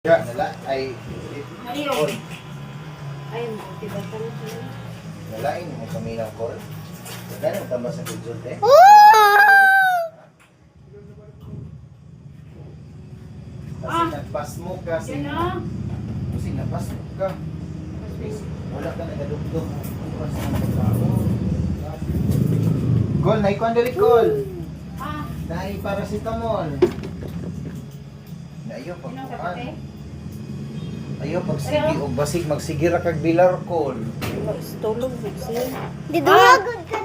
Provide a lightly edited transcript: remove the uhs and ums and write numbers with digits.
Ya, nala ay Ayun. Ayun, diba ka na siya? nalain mo kami ng call. Wala nang tama sa konsulte. Kasi nagpas mo kasi. Yan o. Kasi nagpas mo ka. Wala ka nagadugdog. Gol, naikuan dali Gol. Ah, Nai paracetamol. Naiyo yun ang pagkuhan. kapate? Ayo pagsigi og basig magsigira kag bilar Gol. Tulog na siya. Didulagod ka